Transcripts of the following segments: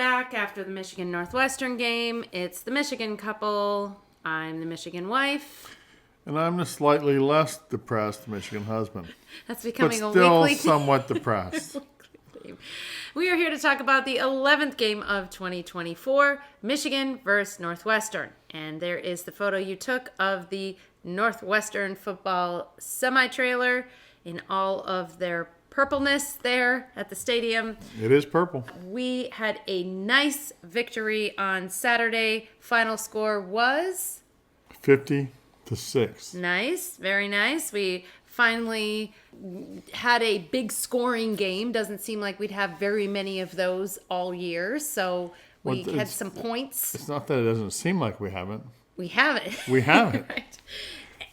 back after the Michigan-Northwestern game. It's the Michigan couple. I'm the Michigan wife. And I'm the slightly less depressed Michigan husband. That's becoming but a still weekly somewhat depressed. We are here to talk about the 11th game of 2024, Michigan versus Northwestern. And there is the photo you took of the Northwestern football semi-trailer in all of their purpleness there at the stadium. It is purple. We had a nice victory on Saturday. Final score was 50-6. Nice, very nice. We finally had a big scoring game. Doesn't seem like we'd have very many of those all year. So we had some points. It's not that it doesn't seem like we haven't. We haven't. We haven't. Right.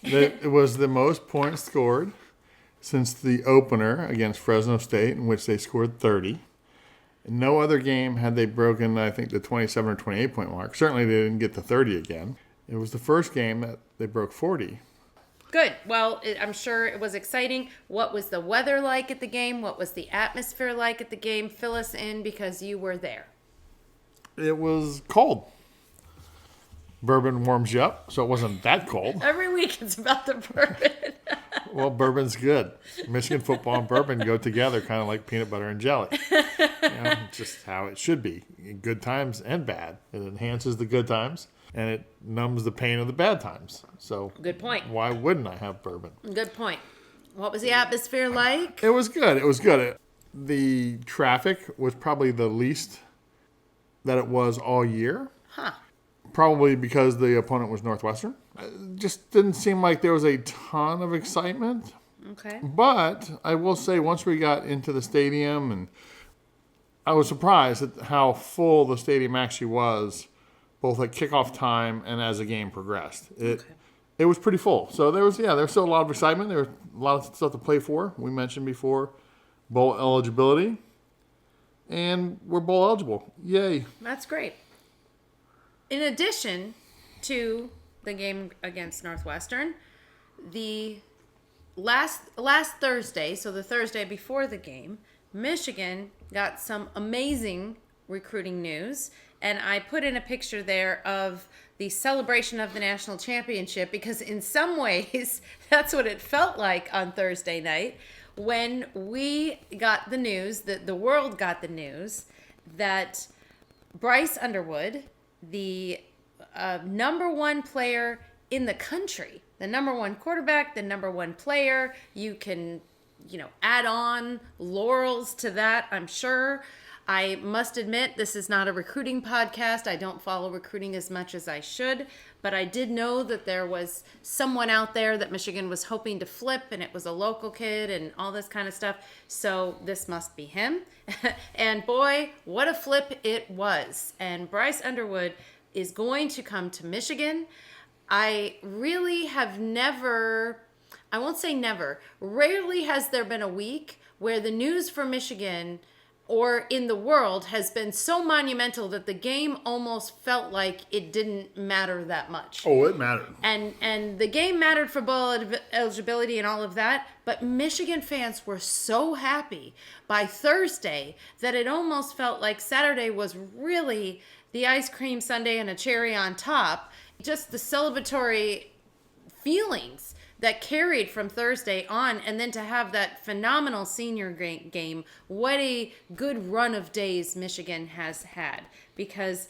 It was the most points scored since the opener against Fresno State, in which they scored 30. No other game had they broken, I think, the 27 or 28 point mark. Certainly they didn't get to 30 again. It was the first game that they broke 40. Good. Well, I'm sure it was exciting. What was the weather like at the game? What was the atmosphere like at the game? Fill us in because you were there. It was cold. Bourbon warms you up, so it wasn't that cold. Every week it's about the bourbon. Well, bourbon's good. Michigan football and bourbon go together kind of like peanut butter and jelly. Just how it should be. In good times and bad. It enhances the good times, and it numbs the pain of the bad times. So, good point. Why wouldn't I have bourbon? Good point. What was the atmosphere like? It was good. The traffic was probably the least that it was all year. Huh. Probably because the opponent was Northwestern. It just didn't seem like there was a ton of excitement. Okay. But I will say, once we got into the stadium, and I was surprised at how full the stadium actually was, both at kickoff time and as the game progressed. It was pretty full. So there was still a lot of excitement. There was a lot of stuff to play for. We mentioned before bowl eligibility. And we're bowl eligible. Yay. That's great. In addition to the game against Northwestern, the last Thursday, so the Thursday before the game, Michigan got some amazing recruiting news. And I put in a picture there of the celebration of the national championship because in some ways that's what it felt like on Thursday night when we got the news, that the world got the news that Bryce Underwood, the number one player in the country, the number one quarterback, the number one player, you can, add on laurels to that, I'm sure. I must admit, this is not a recruiting podcast. I don't follow recruiting as much as I should, but I did know that there was someone out there that Michigan was hoping to flip, and it was a local kid and all this kind of stuff. So this must be him. And boy, what a flip it was. And Bryce Underwood is going to come to Michigan. I really have I won't say never, rarely has there been a week where the news for Michigan or in the world has been so monumental that the game almost felt like it didn't matter that much. Oh, it mattered. And the game mattered for bowl eligibility and all of that, but Michigan fans were so happy by Thursday that it almost felt like Saturday was really the ice cream sundae and a cherry on top. Just the celebratory feelings that carried from Thursday on, and then to have that phenomenal senior game. What a good run of days Michigan has had, because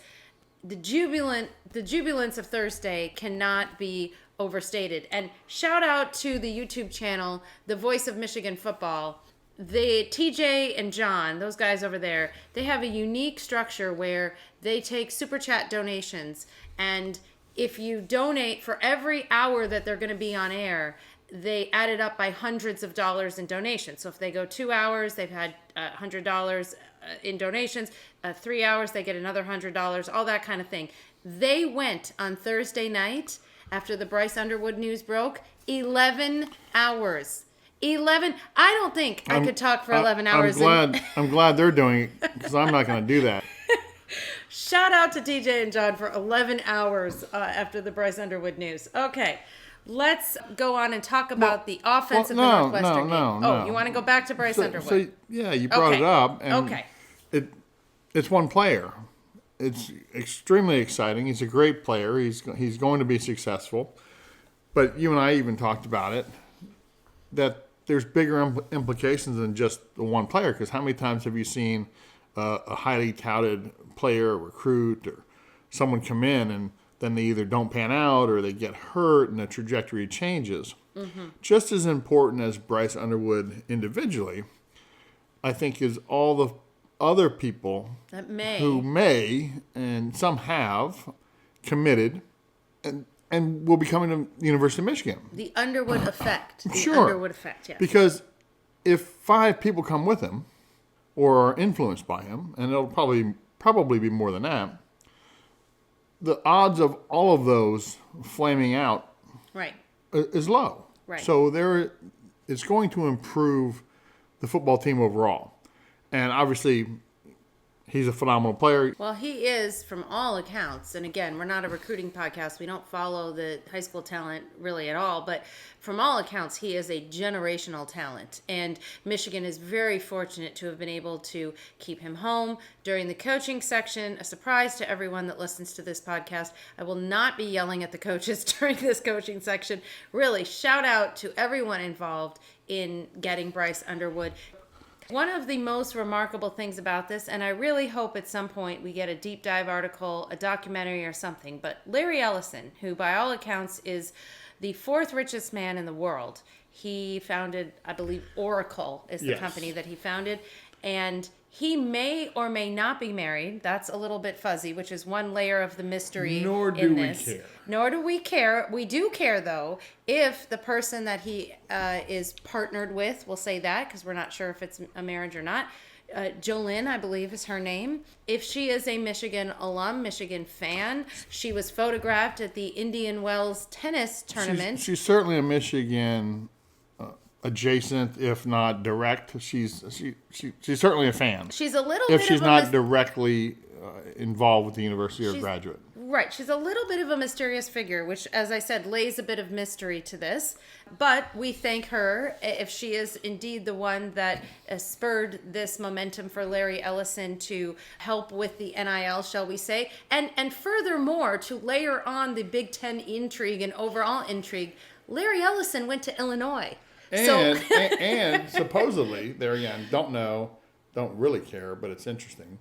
the jubilance of Thursday cannot be overstated. And shout out to the YouTube channel, The Voice of Michigan Football. The TJ and John, those guys over there, they have a unique structure where they take super chat donations, and if you donate for every hour that they're going to be on air, they add it up by hundreds of dollars in donations. So if they go 2 hours, they've had $100 in donations. 3 hours, they get another $100, all that kind of thing. They went on Thursday night, after the Bryce Underwood news broke, 11 hours. 11. I don't think I could talk for 11 hours. I'm glad they're doing it, because I'm not going to do that. Shout out to TJ and John for 11 hours after the Bryce Underwood news. Okay, let's go on and talk about the offense of the Northwestern game. Oh, you want to go back to Bryce Underwood? So, yeah, you brought it up. And okay. It's one player. it's extremely exciting. He's a great player. He's going to be successful. But you and I even talked about it, that there's bigger implications than just the one player. Because how many times have you seen a highly touted player, or recruit, or someone come in and then they either don't pan out or they get hurt and the trajectory changes? Mm-hmm. Just as important as Bryce Underwood individually, I think, is all the other people who may, and some have, committed and will be coming to the University of Michigan. The Underwood effect. Sure. Underwood effect, yes. Because if 5 people come with him or are influenced by him, and it'll probably be more than that, the odds of all of those flaming out is low. Right. So it's going to improve the football team overall. And obviously, he's a phenomenal player. Well, he is, from all accounts, and again, we're not a recruiting podcast. We don't follow the high school talent really at all. But from all accounts, he is a generational talent. And Michigan is very fortunate to have been able to keep him home during the coaching section. A surprise to everyone that listens to this podcast. I will not be yelling at the coaches during this coaching section. Really, shout out to everyone involved in getting Bryce Underwood. One of the most remarkable things about this, and I really hope at some point we get a deep dive article, a documentary or something, but Larry Ellison, who by all accounts is the 4th richest man in the world, he founded, I believe, Oracle is the company that he founded, and he may or may not be married. That's a little bit fuzzy, which is one layer of the mystery. Nor do we care. Nor do we care. We do care, though, if the person that he is partnered with, we'll say that, because we're not sure if it's a marriage or not. Jolynn, I believe, is her name. If she is a Michigan alum, Michigan fan, she was photographed at the Indian Wells tennis tournament. She's certainly a Michigan adjacent, if not direct. She's certainly a fan. She's a little if bit she's of not directly involved with the university or graduate. Right. She's a little bit of a mysterious figure, which, as I said, lays a bit of mystery to this. But we thank her if she is indeed the one that spurred this momentum for Larry Ellison to help with the NIL, shall we say. And furthermore, to layer on the Big Ten intrigue and overall intrigue, Larry Ellison went to Illinois. And supposedly, there again, don't really care, but it's interesting.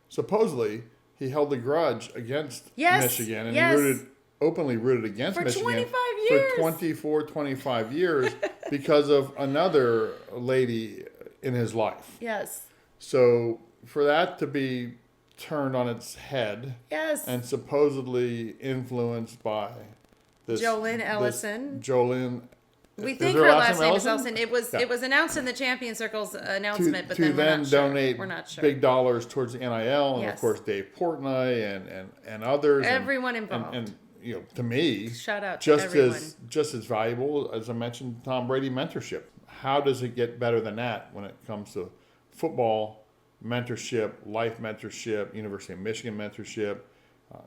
Supposedly, he held a grudge against Michigan, and he openly rooted against Michigan 25 years. For 25 years because of another lady in his life. Yes. So for that to be turned on its head, and supposedly influenced by this Jolynn Ellison. We think her last name is Ellison. It was announced in the Champion Circle's announcement, but then we're not sure. Donate we're not sure. big dollars towards the NIL, and of course Dave Portnoy and others. Everyone involved. And to me, shout out to everyone. Just as valuable as I mentioned, Tom Brady mentorship. How does it get better than that when it comes to football mentorship, life mentorship, University of Michigan mentorship?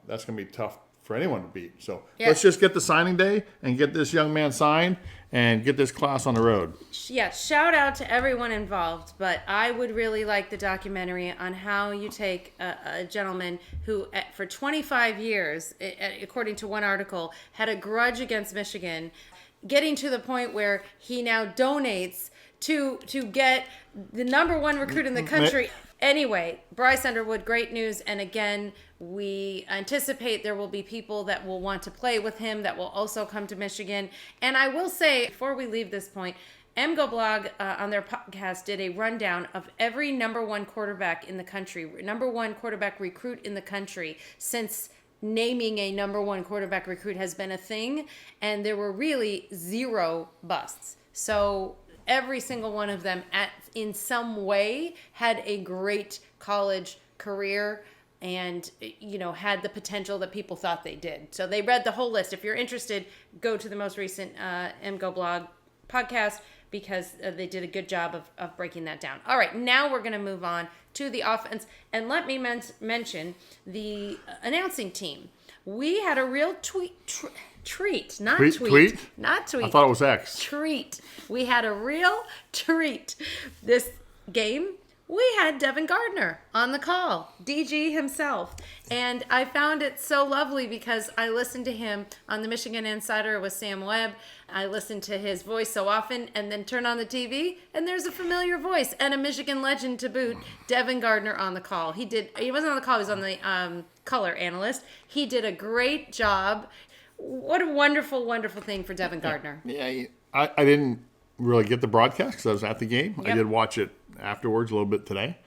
That's going to be tough for anyone to beat. So let's just get the signing day and get this young man signed and get this class on the road. Yeah, shout out to everyone involved, but I would really like the documentary on how you take a gentleman who, for 25 years, according to one article, had a grudge against Michigan, getting to the point where he now donates to get the number 1 recruit in the country. Anyway, Bryce Underwood, great news. And again, we anticipate there will be people that will want to play with him that will also come to Michigan. And I will say, before we leave this point, MGO Blog on their podcast did a rundown of every number 1 quarterback in the country, number 1 quarterback recruit in the country since naming a number 1 quarterback recruit has been a thing. And there were really 0 busts. So every single one of them in some way had a great college career and had the potential that people thought they did. So they read the whole list. If you're interested, go to the most recent MGO Blog podcast because they did a good job of breaking that down. All right, now we're going to move on to the offense. And let me mention the announcing team. We had a real treat. Not tweet. Not tweet. I thought it was X. Treat. We had a real treat. This game we had Devin Gardner on the call, DG himself. And I found it so lovely because I listened to him on the Michigan Insider with Sam Webb. I listened to his voice so often and then turn on the TV and there's a familiar voice and a Michigan legend to boot, Devin Gardner on the call. He wasn't on the call, he was on the color analyst. He did a great job. What a wonderful, wonderful thing for Devin Gardner. Yeah, I didn't really get the broadcast because I was at the game. Yep. I did watch it afterwards a little bit today.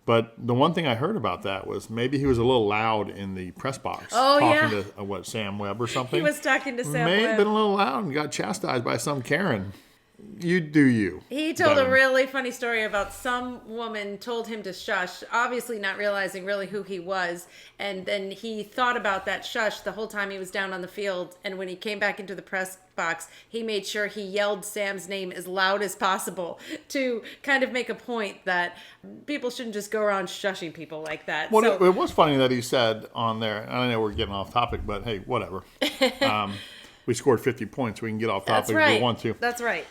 But the one thing I heard about that was maybe he was a little loud in the press box. Oh, talking to, Sam Webb or something? He was talking to Sam May Webb. have been a little loud and got chastised by some Karen. You do you. He told Devin. a really funny story about some woman told him to shush, obviously not realizing really who he was. And then he thought about that shush the whole time he was down on the field. And when he came back into the press box, he made sure he yelled Sam's name as loud as possible to kind of make a point that people shouldn't just go around shushing people like that. Well, So, it was funny that he said on there, I know we're getting off topic, but hey, whatever. We scored 50 points. We can get off topic that's right. if we want to. That's right.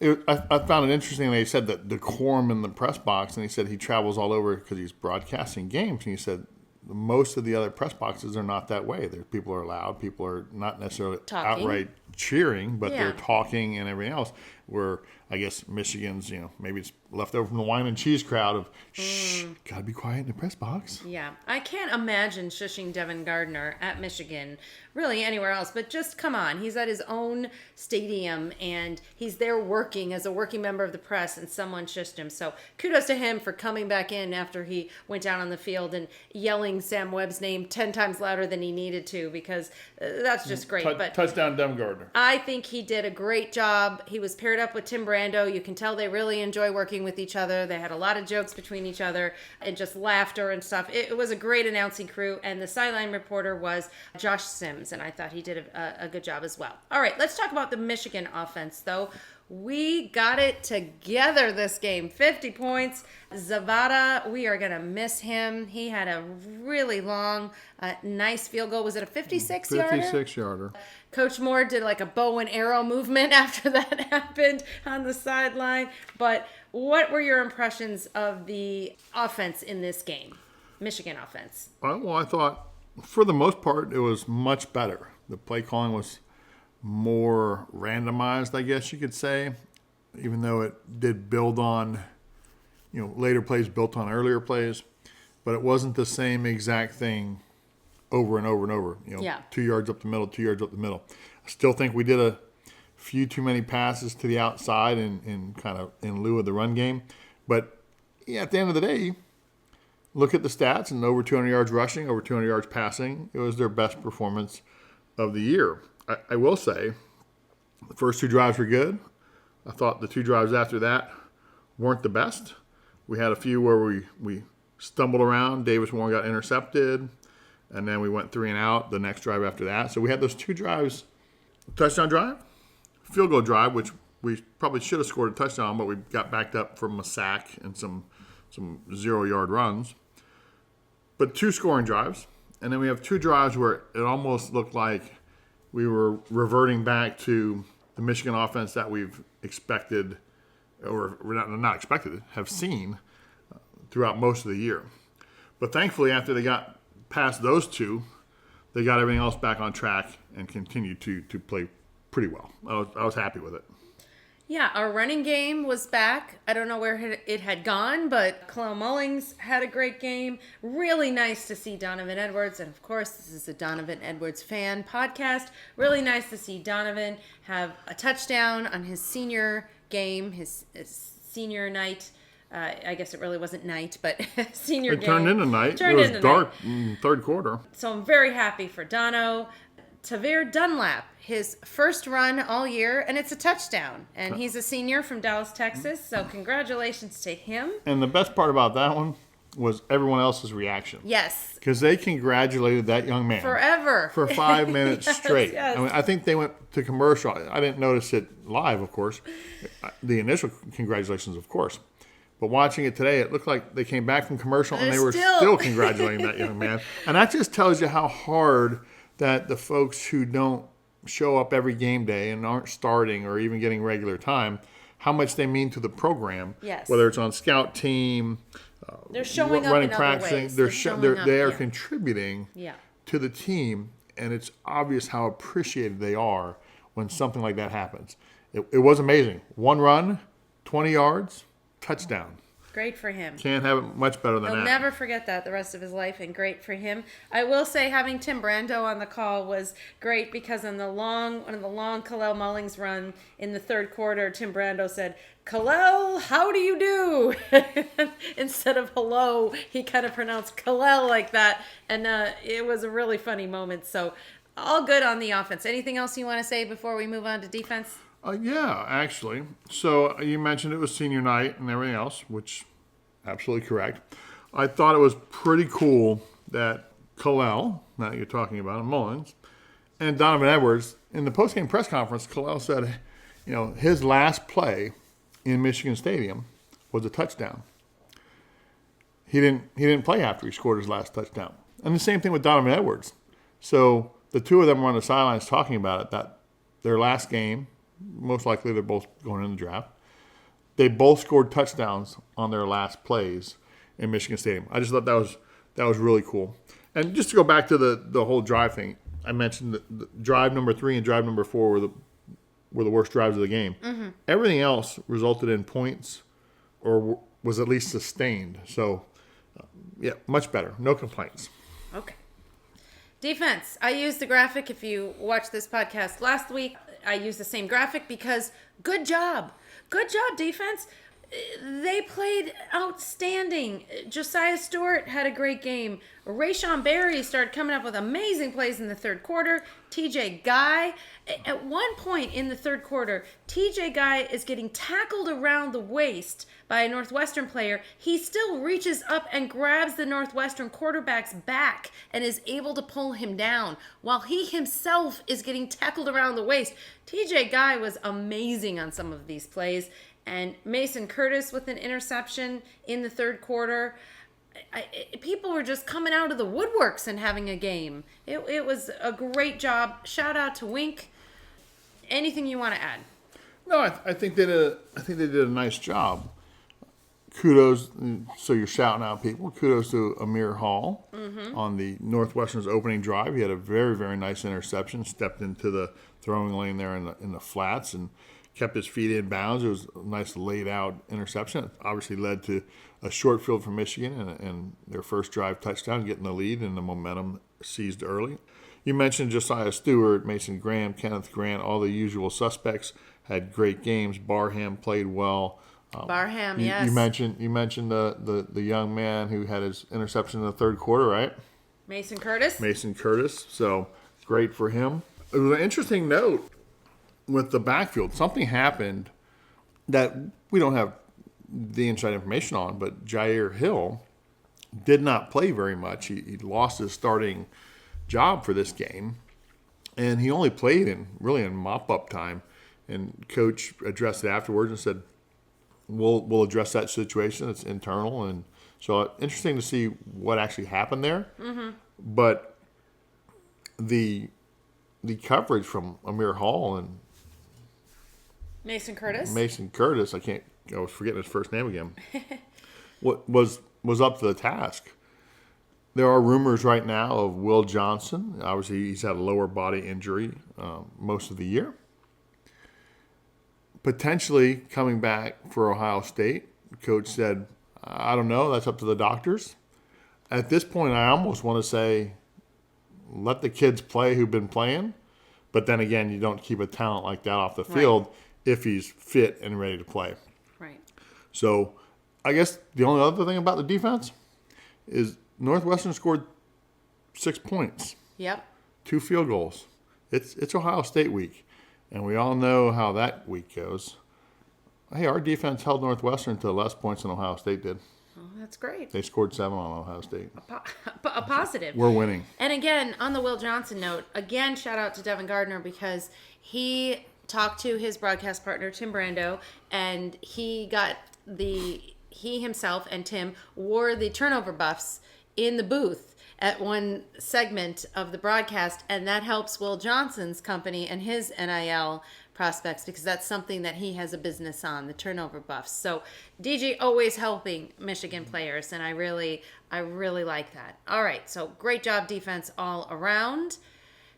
I found it interesting that he said that decorum in the press box, and he said he travels all over because he's broadcasting games, and he said most of the other press boxes are not that way. People are loud, people are not necessarily Talking. outright cheering, but Yeah. they're talking and everything else. Where I guess Michigan's, maybe it's left over from the wine and cheese crowd of shh, gotta be quiet in the press box. Yeah, I can't imagine shushing Devin Gardner at Michigan, really anywhere else, but just come on. He's at his own stadium and he's there working as a working member of the press and someone shushed him. So kudos to him for coming back in after he went down on the field and yelling Sam Webb's name 10 times louder than he needed to because that's just great. But Touchdown, Devin Gardner. I think he did a great job. He was paired up with Tim Brando. You can tell they really enjoy working with each other. They had a lot of jokes between each other and just laughter and stuff. It was a great announcing crew, and the sideline reporter was Josh Sims, and I thought he did a good job as well. All right, let's talk about the Michigan offense, though. We got it together this game. 50 points. Zavada, we are going to miss him. He had a really long, nice field goal. Was it a 56-yarder? 56-yarder. Coach Moore did like a bow and arrow movement after that happened on the sideline. But what were your impressions of the offense in this game? Michigan offense. Well, I thought for the most part it was much better. The play calling was more randomized, I guess you could say, even though it did build on, later plays built on earlier plays, but it wasn't the same exact thing over and over and over. 2 yards up the middle, 2 yards up the middle. I still think we did a few too many passes to the outside in kind of in lieu of the run game, but at the end of the day, look at the stats and over 200 yards rushing, over 200 yards passing. It was their best performance of the year. I will say the first two drives were good. I thought the two drives after that weren't the best. We had a few where we stumbled around. Davis Warren got intercepted, and then we went 3 and out the next drive after that. So we had those two drives, touchdown drive, field goal drive, which we probably should have scored a touchdown, but we got backed up from a sack and some 0-yard runs. But 2 scoring drives, and then we have 2 drives where it almost looked like we were reverting back to the Michigan offense that we've expected, or not expected, have seen throughout most of the year. But thankfully, after they got past those 2, they got everything else back on track and continued to play pretty well. I was happy with it. Yeah, our running game was back. I don't know where it had gone, but Clell Mullings had a great game. Really nice to see Donovan Edwards. And of course, this is a Donovan Edwards fan podcast. Really nice to see Donovan have a touchdown on his senior game, his senior night. I guess it really wasn't night, but senior game. It turned into night. It was dark in third quarter. So I'm very happy for Dono. Tavir Dunlap, his first run all year, and it's a touchdown. And he's a senior from Dallas, Texas, so congratulations to him. And the best part about that one was everyone else's reaction. Yes. Because they congratulated that young man. Forever. For 5 minutes straight. Yes. I mean, I think they went to commercial. I didn't notice it live, of course. The initial congratulations, of course. But watching it today, it looked like they came back from commercial and they were still congratulating that young man. And that just tells you how hard that the folks who don't show up every game day and aren't starting or even getting regular time, how much they mean to the program. Yes. Whether it's on scout team, They're showing up running in practicing, other ways. they are contributing Yeah. to the team, and it's obvious how appreciated they are when something like that happens. It was amazing. One run, 20 yards, touchdown. Great for him. Can't have it much better than He'll that. never forget that the rest of his life, and great for him. I will say having Tim Brando on the call was great because on one of the long Kalel Mullings run in the third quarter, Tim Brando said, "Kalel, how do you do?" Instead of hello, he kind of pronounced Kalel like that, and it was a really funny moment. So all good on the offense. Anything else you want to say before we move on to defense? Yeah, actually. So you mentioned it was senior night and everything else, which absolutely correct. I thought it was pretty cool that Kalel, now that you're talking about him, Mullins, and Donovan Edwards, in the postgame press conference, Kalel said, his last play in Michigan Stadium was a touchdown. He didn't play after he scored his last touchdown. And the same thing with Donovan Edwards. So the two of them were on the sidelines talking about it, that their last game, most likely they're both going in the draft, they both scored touchdowns on their last plays in Michigan Stadium. I just thought that was really cool. And just to go back to the whole drive thing, I mentioned that the drive number 3 and drive number 4 were the worst drives of the game. Mm-hmm. Everything else resulted in points or was at least sustained. So, yeah, much better. No complaints. Okay. Defense. I used the graphic. If you watched this podcast last week, I used the same graphic because good job. Good job, defense. They played outstanding. Josiah Stewart had a great game. Rayshon Berry started coming up with amazing plays in the third quarter. TJ Guy, at one point in the third quarter, TJ Guy is getting tackled around the waist by a Northwestern player. He still reaches up and grabs the Northwestern quarterback's back and is able to pull him down while he himself is getting tackled around the waist. TJ Guy was amazing on some of these plays. And Mason Curtis with an interception in the third quarter. People were just coming out of the woodworks and having a game. It was a great job. Shout out to Wink. Anything you want to add? No, I think they did a nice job. Kudos. So you're shouting out people. Kudos to Amir Hall on the Northwestern's opening drive. He had a very, very nice interception. Stepped into the throwing lane there in the flats and kept his feet in bounds. It was a nice laid out interception. It obviously led to a short field for Michigan and their first drive touchdown, getting the lead and the momentum seized early. You mentioned Josiah Stewart, Mason Graham, Kenneth Grant, all the usual suspects had great games. Barham played well. Barham, yes. You mentioned the young man who had his interception in the third quarter, right? Mason Curtis. Mason Curtis. So great for him. It was an interesting note with the backfield. Something happened that we don't have the inside information on, but Jair Hill did not play very much. He lost his starting job for this game, and he only played in mop-up time. And coach addressed it afterwards and said, we'll address that situation. It's internal. And so interesting to see what actually happened there. Mm-hmm. But the coverage from Amir Hall and Mason Curtis, I was forgetting his first name again, was up to the task. There are rumors right now of Will Johnson. Obviously, he's had a lower body injury most of the year. Potentially coming back for Ohio State. Coach said, I don't know. That's up to the doctors. At this point, I almost want to say, let the kids play who've been playing. But then again, you don't keep a talent like that off the field if he's fit and ready to play. Right. So I guess the only other thing about the defense is Northwestern scored 6 points. Yep. 2 field goals. It's Ohio State week, and we all know how that week goes. Hey, our defense held Northwestern to less points than Ohio State did. Oh, that's great. They scored 7 on Ohio State. A positive. We're winning. And again, on the Will Johnson note, again, shout out to Devin Gardner because he talked to his broadcast partner, Tim Brando, and he himself and Tim wore the turnover buffs in the booth at one segment of the broadcast, and that helps Will Johnson's company and his NIL prospects because that's something that he has a business on, the turnover buffs. So DG always helping Michigan players, and I really like that. All right, so great job defense all around.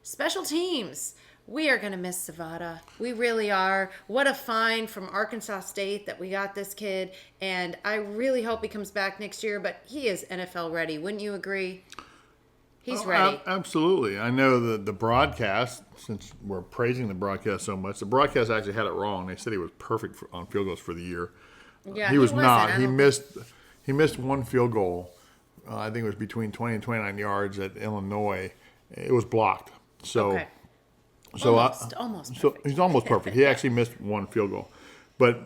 Special teams. We are going to miss Savada. We really are. What a find from Arkansas State that we got this kid. And I really hope he comes back next year, but he is NFL ready. Wouldn't you agree? He's ready. Absolutely. I know the broadcast, since we're praising the broadcast so much, the broadcast actually had it wrong. They said he was perfect on field goals for the year. Yeah, he was not. He missed one field goal. I think it was between 20 and 29 yards at Illinois. It was blocked. So. Okay. So almost perfect. So he's almost perfect. He actually missed one field goal. But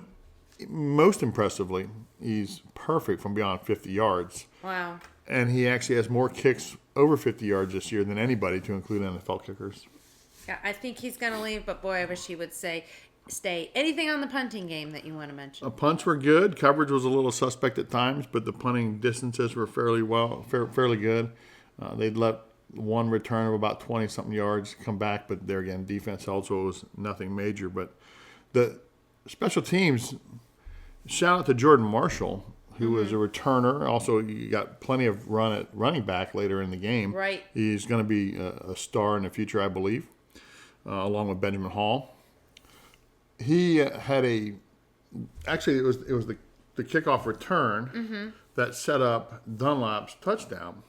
most impressively, he's perfect from beyond 50 yards. Wow. And he actually has more kicks over 50 yards this year than anybody, to include NFL kickers. Yeah, I think he's going to leave, but boy, I wish he would stay. Anything on the punting game that you want to mention? Punts were good. Coverage was a little suspect at times, but the punting distances were fairly good. They'd let one return of about 20-something yards come back, but there again, defense held, so it was nothing major. But the special teams, shout out to Jordan Marshall, who was a returner. Also, you got plenty of run at running back later in the game. Right. He's going to be a star in the future, I believe, along with Benjamin Hall. He had actually, it was the kickoff return that set up Dunlap's touchdown.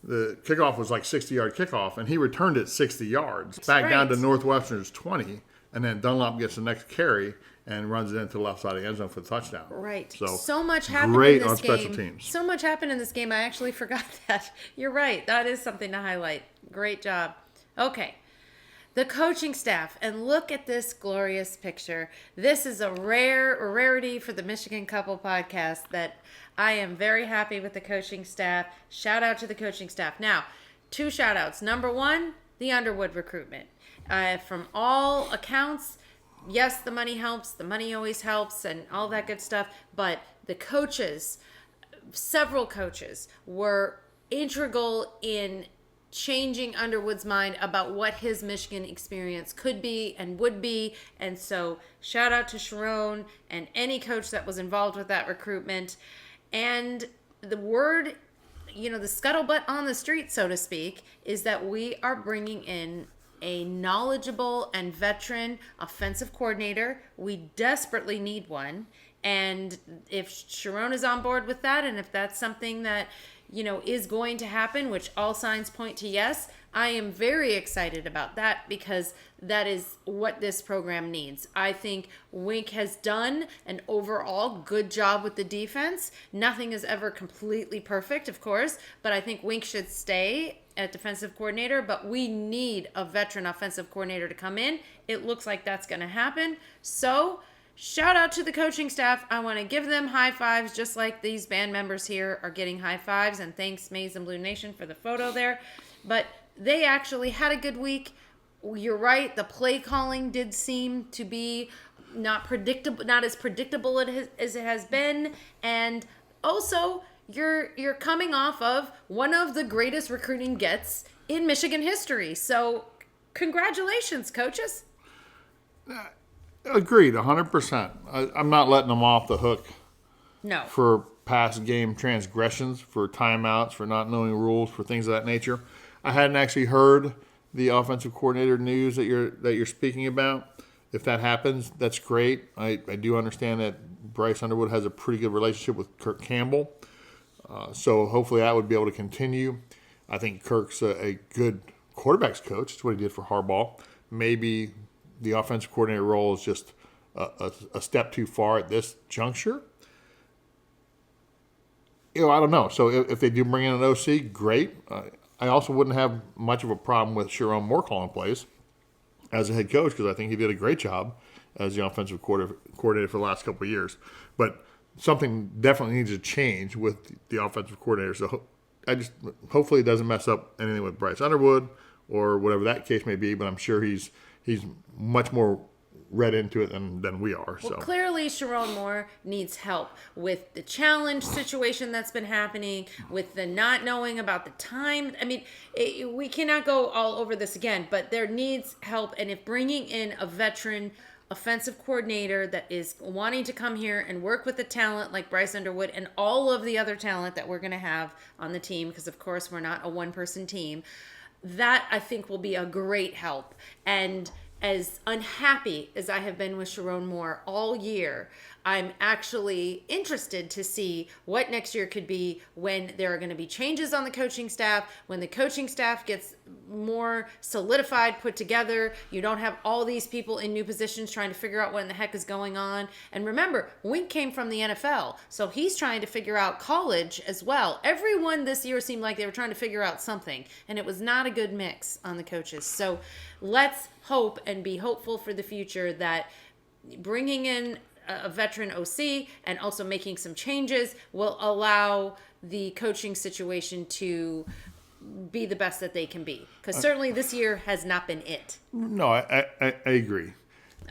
The kickoff was like 60-yard kickoff, and he returned it 60 yards back down to Northwestern's 20, and then Dunlap gets the next carry and runs it into the left side of the end zone for the touchdown. Right. So much happened great in this on game. special teams. So much happened in this game. I actually forgot that. You're right. That is something to highlight. Great job. Okay. The coaching staff, and look at this glorious picture. This is a rarity for the Michigan Couple podcast that I am very happy with the coaching staff. Shout out to the coaching staff. Now, 2 shout outs. Number 1, the Underwood recruitment. From all accounts, yes, the money helps. The money always helps and all that good stuff. But the coaches, several coaches, were integral in changing Underwood's mind about what his Michigan experience could be and would be. And so shout out to Sharon and any coach that was involved with that recruitment. And the word, the scuttlebutt on the street, so to speak, is that we are bringing in a knowledgeable and veteran offensive coordinator. We desperately need one. And if Sharon is on board with that, and if that's something that is going to happen, which all signs point to yes, I am very excited about that because that is what this program needs. I think Wink has done an overall good job with the defense. Nothing is ever completely perfect, of course, but I think Wink should stay at defensive coordinator, but we need a veteran offensive coordinator to come in. It looks like that's going to happen. So shout out to the coaching staff. I want to give them high fives, just like these band members here are getting high fives. And thanks, Maize and Blue Nation, for the photo there. But they actually had a good week. You're right. The play calling did seem to be not as predictable as it has been. And also, you're coming off of one of the greatest recruiting gets in Michigan history. So congratulations, coaches. Agreed, 100%. I'm not letting them off the hook. No. For past game transgressions, for timeouts, for not knowing rules, for things of that nature. I hadn't actually heard the offensive coordinator news that you're speaking about. If that happens, that's great. I do understand that Bryce Underwood has a pretty good relationship with Kirk Campbell, so hopefully that would be able to continue. I think Kirk's a good quarterback's coach. That's what he did for Harbaugh. Maybe the offensive coordinator role is just a step too far at this juncture. I don't know. So if they do bring in an OC, great. I also wouldn't have much of a problem with Sharon Moore calling plays as a head coach because I think he did a great job as the offensive coordinator for the last couple of years. But something definitely needs to change with the offensive coordinator. So hopefully it doesn't mess up anything with Bryce Underwood or whatever that case may be. But I'm sure he's much more read into it than we are. Well, clearly Sharon Moore needs help with the challenge situation that's been happening, with the not knowing about the time. I mean, we cannot go all over this again, but there needs help. And if bringing in a veteran offensive coordinator that is wanting to come here and work with the talent like Bryce Underwood and all of the other talent that we're going to have on the team, because of course we're not a one-person team, that I think will be a great help. And as unhappy as I have been with Sharon Moore all year, I'm actually interested to see what next year could be when there are going to be changes on the coaching staff, when the coaching staff gets more solidified, put together. You don't have all these people in new positions trying to figure out what in the heck is going on. And remember, Wink came from the NFL, so he's trying to figure out college as well. Everyone this year seemed like they were trying to figure out something, and it was not a good mix on the coaches. So let's hope and be hopeful for the future that bringing in a veteran OC and also making some changes will allow the coaching situation to be the best that they can be. Because certainly this year has not been it. No, I agree.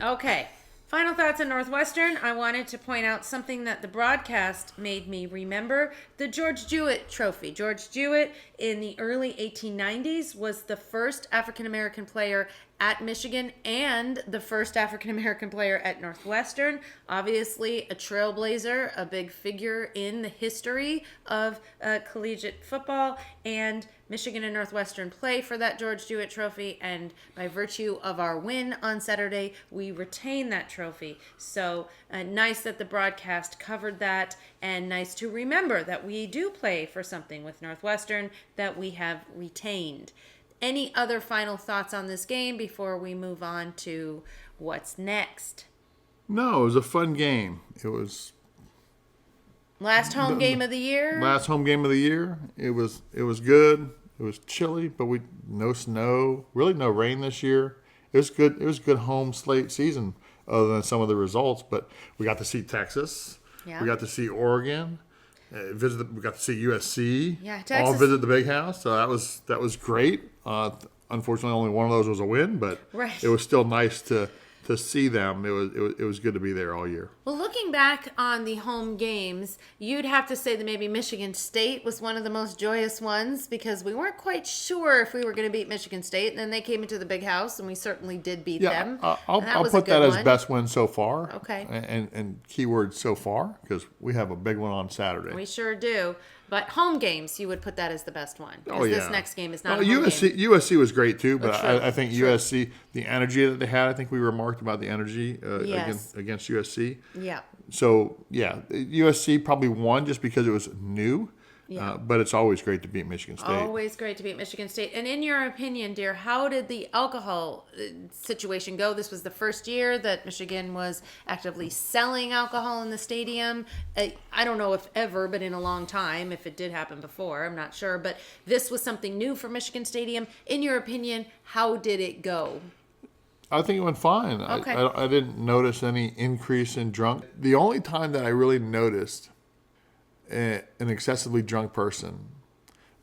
Okay. Final thoughts on Northwestern. I wanted to point out something that the broadcast made me remember. The George Jewett Trophy. George Jewett in the early 1890s was the first African-American player at Michigan and the first African-American player at Northwestern. Obviously a trailblazer, a big figure in the history of collegiate football, and Michigan and Northwestern play for that George Jewett Trophy, and by virtue of our win on Saturday, we retain that trophy. So nice that the broadcast covered that, and nice to remember that we do play for something with Northwestern that we have retained. Any other final thoughts on this game before we move on to what's next? No, it was a fun game. It was last home game of the year. Last home game of the year. It was good. It was chilly, but no snow. Really, no rain this year. It was good. It was a good home slate season, other than some of the results. But we got to see Texas. Yeah. We got to see Oregon. We got to see USC. Yeah, Texas. All visit the Big House. So that was great. Unfortunately, only one of those was a win, but right. It was still nice to see them. It was good to be there all year. Well, looking back on the home games, you'd have to say that maybe Michigan State was one of the most joyous ones, because we weren't quite sure if we were going to beat Michigan State, and then they came into the Big House, and we certainly did beat them. I'll put that as best win so far. Okay. And keyword so far, because we have a big one on Saturday. We sure do. But home games, you would put that as the best one. Oh, yeah. This next game is not a home USC, game. USC was great too, but True. I think True. USC, the energy that they had, I think we remarked about the energy Yes. against USC. Yeah. So, yeah, USC probably won just because it was new. Yeah. But it's always great to beat Michigan State. Always great to beat Michigan State. And in your opinion, dear, how did the alcohol situation go? This was the first year that Michigan was actively selling alcohol in the stadium. I don't know if ever, but in a long time, if it did happen before, I'm not sure. But this was something new for Michigan Stadium. In your opinion, how did it go? I think it went fine. Okay. I didn't notice any increase in drunk. The only time that I really noticed an excessively drunk person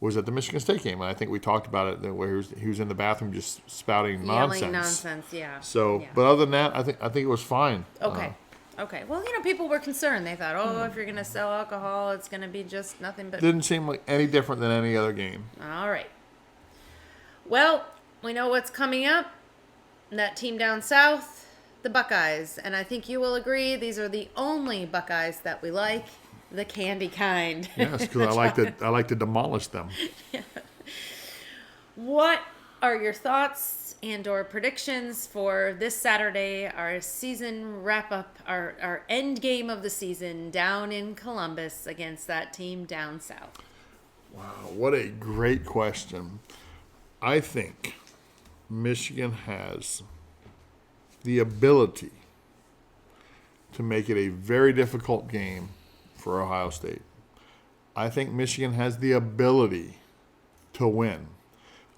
was at the Michigan State game, and I think we talked about it where he was in the bathroom just spouting nonsense. Yelling nonsense, yeah. So, yeah. But other than that, I think it was fine. Okay. Okay. Well, people were concerned. They thought, if you're going to sell alcohol, it's going to be just nothing but. Didn't seem like any different than any other game. All right. Well, we know what's coming up. That team down south, the Buckeyes, and I think you will agree these are the only Buckeyes that we like. The candy kind. Yes, because I like to demolish them. Yeah. What are your thoughts and/or predictions for this Saturday, our season wrap-up, our end game of the season down in Columbus against that team down south? Wow, what a great question. I think Michigan has the ability to make it a very difficult game for Ohio State. I think Michigan has the ability to win.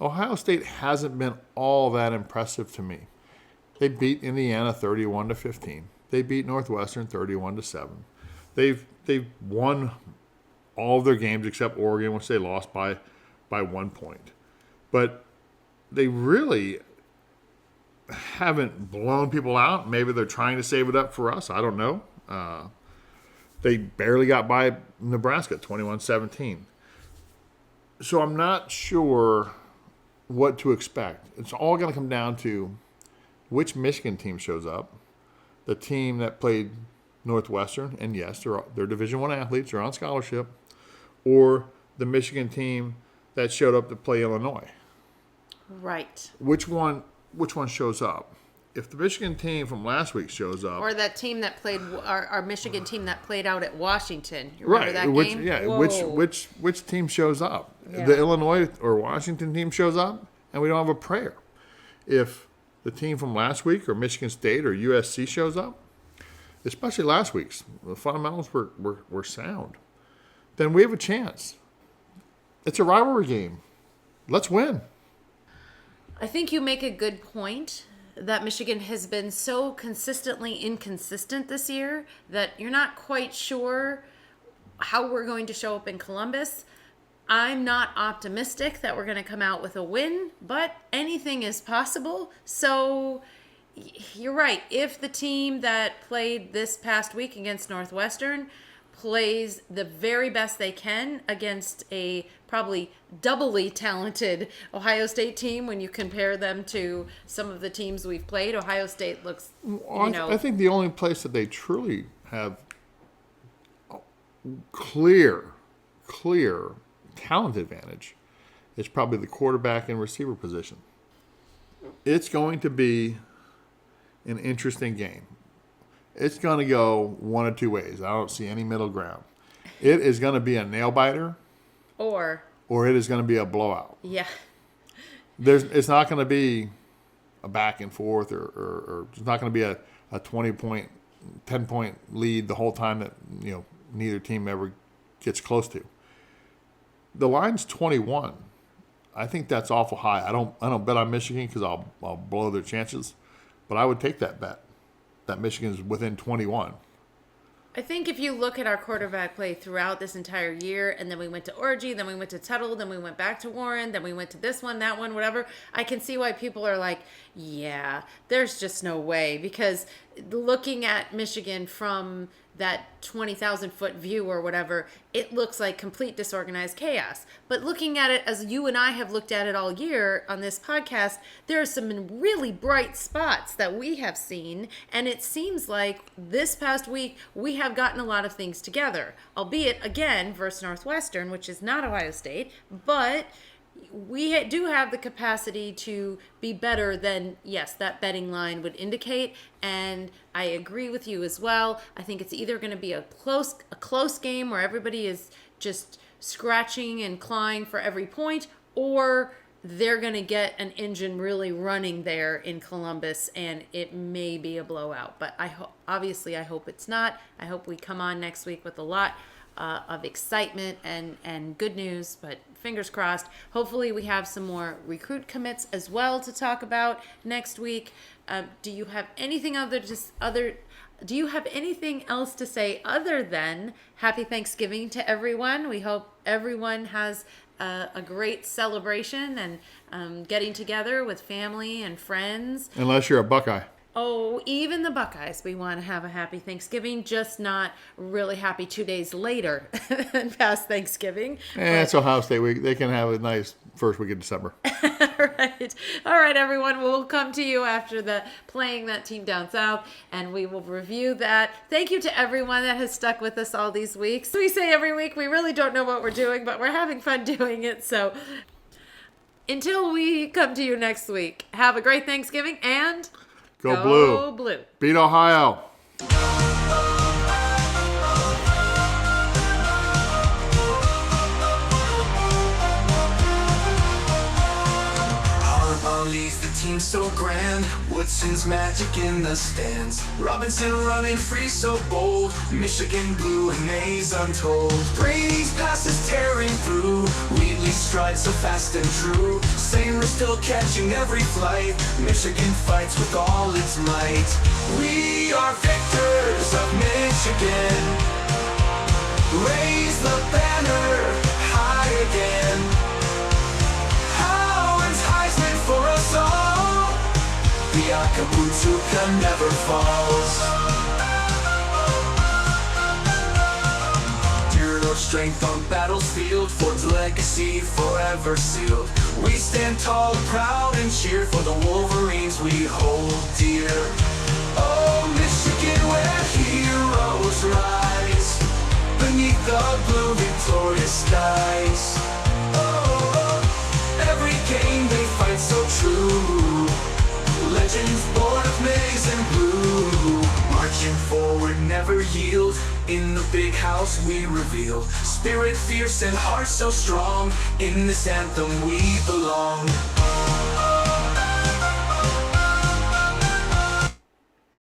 Ohio State hasn't been all that impressive to me. They beat Indiana 31-15. They beat Northwestern 31-7. They've won all of their games except Oregon, which they lost by 1 point. But they really haven't blown people out. Maybe they're trying to save it up for us. I don't know. They barely got by Nebraska, 21-17. So I'm not sure what to expect. It's all going to come down to which Michigan team shows up, the team that played Northwestern, and yes, they're Division I athletes, they're on scholarship, or the Michigan team that showed up to play Illinois. Right. Which one shows up? If the Michigan team from last week shows up, or that team that played our Michigan team that played out at Washington, you remember that game? Yeah, Whoa. which team shows up? Yeah. The Illinois or Washington team shows up, and we don't have a prayer. If the team from last week or Michigan State or USC shows up, especially last week's, the fundamentals were sound, then we have a chance. It's a rivalry game. Let's win. I think you make a good point that Michigan has been so consistently inconsistent this year that you're not quite sure how we're going to show up in Columbus. I'm not optimistic that we're going to come out with a win, but anything is possible. So you're right. If the team that played this past week against Northwestern plays the very best they can against a probably doubly talented Ohio State team, when you compare them to some of the teams we've played, Ohio State looks, I think the only place that they truly have clear talent advantage is probably the quarterback and receiver position. It's going to be an interesting game. It's going to go one of two ways. I don't see any middle ground. It is going to be a nail biter, or it is going to be a blowout. Yeah. It's not going to be a back and forth, or it's not going to be a 20-point, 10-point lead the whole time that neither team ever gets close to. The line's 21. I think that's awful high. I don't bet on Michigan because I'll blow their chances, but I would take that bet. That Michigan's within 21. I think if you look at our quarterback play throughout this entire year, and then we went to Orgy, then we went to Tuttle, then we went back to Warren, then we went to this one, that one, whatever, I can see why people are like, yeah, there's just no way. Because looking at Michigan from that 20,000-foot view or whatever, it looks like complete disorganized chaos. But looking at it as you and I have looked at it all year on this podcast, there are some really bright spots that we have seen, and it seems like this past week we have gotten a lot of things together, albeit, again, versus Northwestern, which is not Ohio State, but we do have the capacity to be better than, yes, that betting line would indicate, and I agree with you as well. I think it's either going to be a close game where everybody is just scratching and clawing for every point, or they're going to get an engine really running there in Columbus, and it may be a blowout. But I hope it's not. I hope we come on next week with a lot of excitement and good news, but fingers crossed. Hopefully we have some more recruit commits as well to talk about next week. Do you have anything do you have anything else to say other than happy Thanksgiving to everyone? We hope everyone has a great celebration and getting together with family and friends. Unless you're a Buckeye. Oh, even the Buckeyes, we want to have a happy Thanksgiving, just not really happy 2 days later than past Thanksgiving. It's Ohio State week. They can have a nice first week of December. Right. All right, everyone. We'll come to you after playing that team down south, and we will review that. Thank you to everyone that has stuck with us all these weeks. We say every week we really don't know what we're doing, but we're having fun doing it. So until we come to you next week, have a great Thanksgiving and... Go Blue. Go Blue. Beat Ohio. Leads the team so grand. Woodson's magic in the stands. Robinson running free so bold. Michigan blue and Maize untold. Brady's passes tearing through. Wheatley's stride so fast and true. Sailor still catching every flight. Michigan fights with all its might. We are victors of Michigan. Raise the banner high again. For us all, the Akabutuka never falls. Hero strength on battlefield, Ford's legacy forever sealed. We stand tall and proud and cheer for the Wolverines we hold dear. Oh, Michigan, where heroes rise beneath the blue victorious skies. Oh, every game they fight so true. Legends born of maize and blue. Marching forward, never yield. In the big house we reveal spirit fierce and heart so strong. In this anthem we belong.